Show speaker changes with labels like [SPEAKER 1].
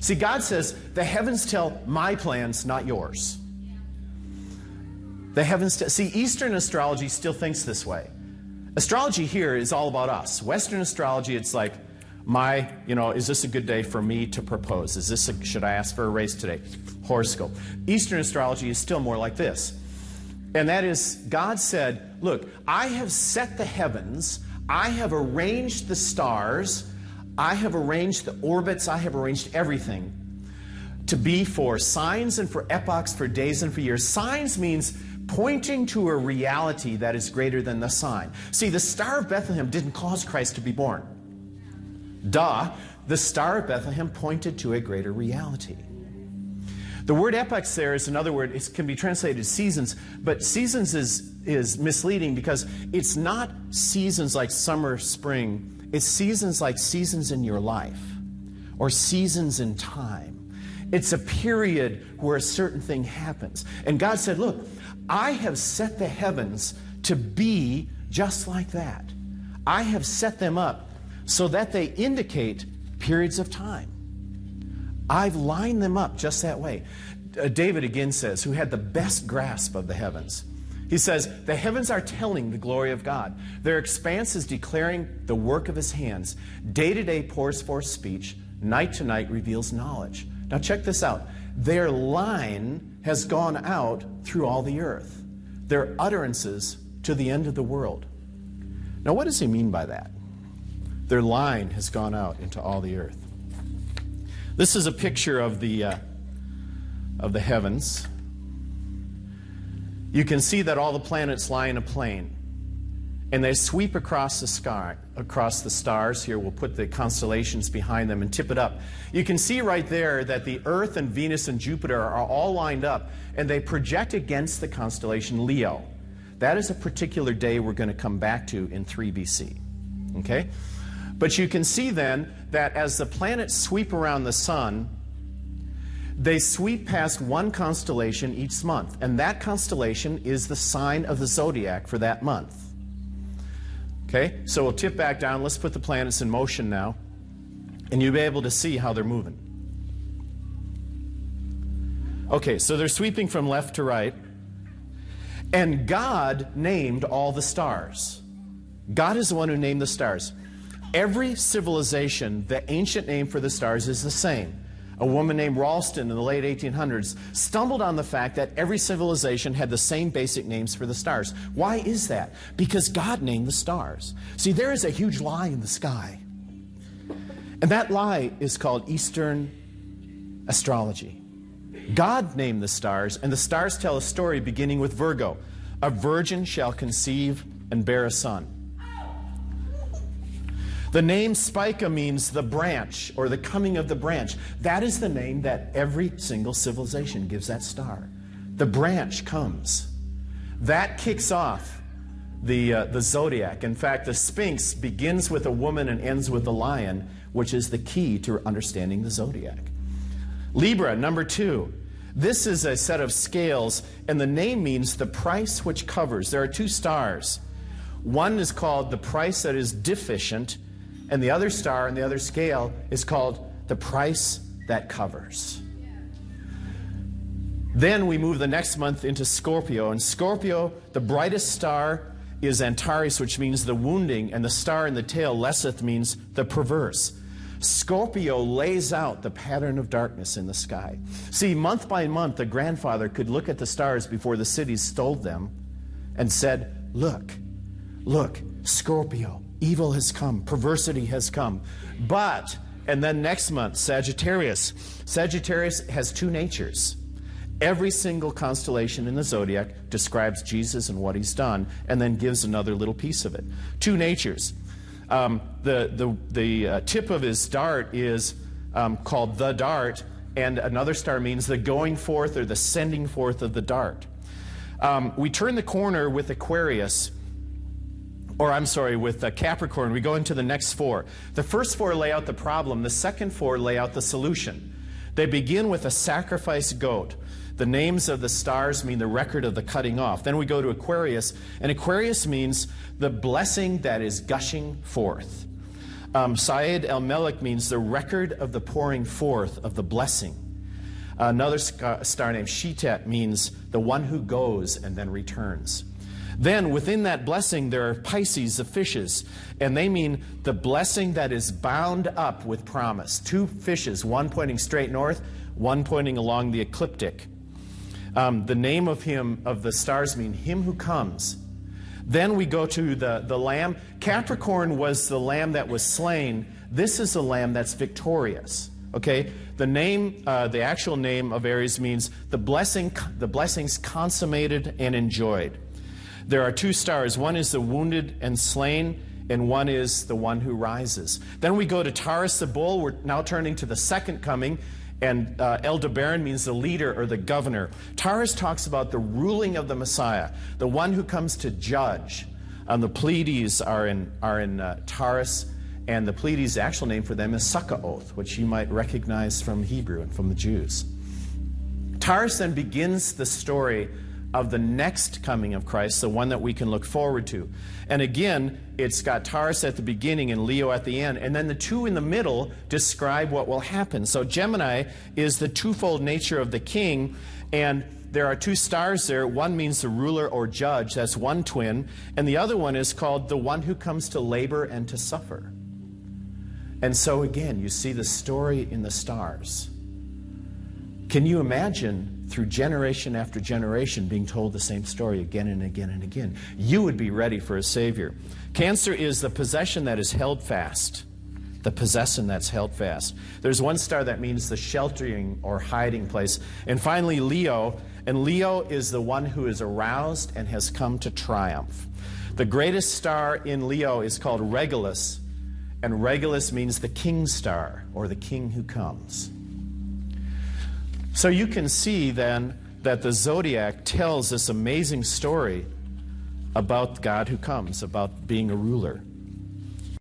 [SPEAKER 1] See, God says, the heavens tell my plans, not yours. The heavens see, Eastern astrology still thinks this way. Astrology here is all about us. Western astrology, it's like, is this a good day for me to propose? Should I ask for a raise today? Horoscope. Eastern astrology is still more like this. And that is, God said, look, I have set the heavens, I have arranged the stars, I have arranged the orbits, I have arranged everything to be for signs and for epochs, for days and for years. Signs means pointing to a reality that is greater than the sign. See, the Star of Bethlehem didn't cause Christ to be born. Duh, the Star of Bethlehem pointed to a greater reality. The word epochs there is another word. It can be translated seasons, but seasons is misleading because it's not seasons like summer, spring. It's seasons like seasons in your life or seasons in time. It's a period where a certain thing happens. And God said, look, I have set the heavens to be just like that. I have set them up so that they indicate periods of time. I've lined them up just that way. David again says, who had the best grasp of the heavens. He says, the heavens are telling the glory of God. Their expanse is declaring the work of his hands. Day to day pours forth speech. Night to night reveals knowledge. Now check this out. Their line has gone out through all the earth. Their utterances to the end of the world. Now what does he mean by that? Their line has gone out into all the earth. This is a picture of the heavens. You can see that all the planets lie in a plane, and they sweep across the sky, across the stars. Here we'll put the constellations behind them and tip it up. You can see right there that the Earth and Venus and Jupiter are all lined up, and they project against the constellation Leo. That is a particular day we're going to come back to in 3 BC. Okay? But you can see then that as the planets sweep around the sun, they sweep past one constellation each month, and that constellation is the sign of the zodiac for that month. Okay, so we'll tip back down. Let's put the planets in motion now, and you'll be able to see how they're moving. Okay, so they're sweeping from left to right, and God named all the stars. God is the one who named the stars. Every civilization, the ancient name for the stars is the same. A woman named Ralston in the late 1800s stumbled on the fact that every civilization had the same basic names for the stars. Why is that? Because God named the stars. See, there is a huge lie in the sky. And that lie is called Eastern astrology. God named the stars, and the stars tell a story beginning with Virgo. A virgin shall conceive and bear a son. The name Spica means the branch, or the coming of the branch. That is the name that every single civilization gives that star. The branch comes. That kicks off the zodiac. In fact, the Sphinx begins with a woman and ends with a lion, which is the key to understanding the zodiac. Libra, number 2. This is a set of scales, and the name means the price which covers. There are 2 stars. One is called the price that is deficient, and the other star and the other scale is called the price that covers. Then we move the next month into Scorpio. And Scorpio, the brightest star is Antares, which means the wounding, and the star in the tail, Leseth, means the perverse. Scorpio lays out the pattern of darkness in the sky. See, month by month, the grandfather could look at the stars before the cities stole them and said, look, look, Scorpio. Evil has come. Perversity has come. But, and then next month, Sagittarius. Sagittarius has 2 natures. Every single constellation in the zodiac describes Jesus and what he's done, and then gives another little piece of it. 2 natures. The tip of his dart is called the dart, and another star means the going forth or the sending forth of the dart. We turn the corner with Aquarius. Or I'm sorry, with Capricorn, we go into the next 4. The first 4 lay out the problem. The second 4 lay out the solution. They begin with a sacrifice goat. The names of the stars mean the record of the cutting off. Then we go to Aquarius, and Aquarius means the blessing that is gushing forth. Saed el-Melek means the record of the pouring forth of the blessing. Another star named Shetet means the one who goes and then returns. Then within that blessing there are Pisces, the fishes, and they mean the blessing that is bound up with promise. Two fishes, one pointing straight north, one pointing along the ecliptic. The name of the stars mean him who comes. Then we go to the lamb. Capricorn was the lamb that was slain. This is the lamb that's victorious. Okay? The actual name of Aries means the blessings consummated and enjoyed. There are two stars. One is the wounded and slain, and one is the one who rises. Then we go to Taurus, the bull. We're now turning to the second coming, and Aldebaran means the leader or the governor. Taurus talks about the ruling of the Messiah, the one who comes to judge. The Pleiades are in Taurus, and the Pleiades, the actual name for them is Succoth, which you might recognize from Hebrew and from the Jews. Taurus then begins the story of the next coming of Christ, the one that we can look forward to. And again, it's got Taurus at the beginning and Leo at the end, and then the two in the middle describe what will happen. So Gemini is the twofold nature of the king, and there are two stars there. One means the ruler or judge, that's one twin, and the other one is called the one who comes to labor and to suffer. And so again, you see the story in the stars. Can you imagine through generation after generation being told the same story again and again and again? You would be ready for a Savior. Cancer is the possession that is held fast. The possession that's held fast. There's one star that means the sheltering or hiding place. And finally, Leo. And Leo is the one who is aroused and has come to triumph. The greatest star in Leo is called Regulus. And Regulus means the king star, or the king who comes. So you can see then that the Zodiac tells this amazing story about God who comes, about being a ruler.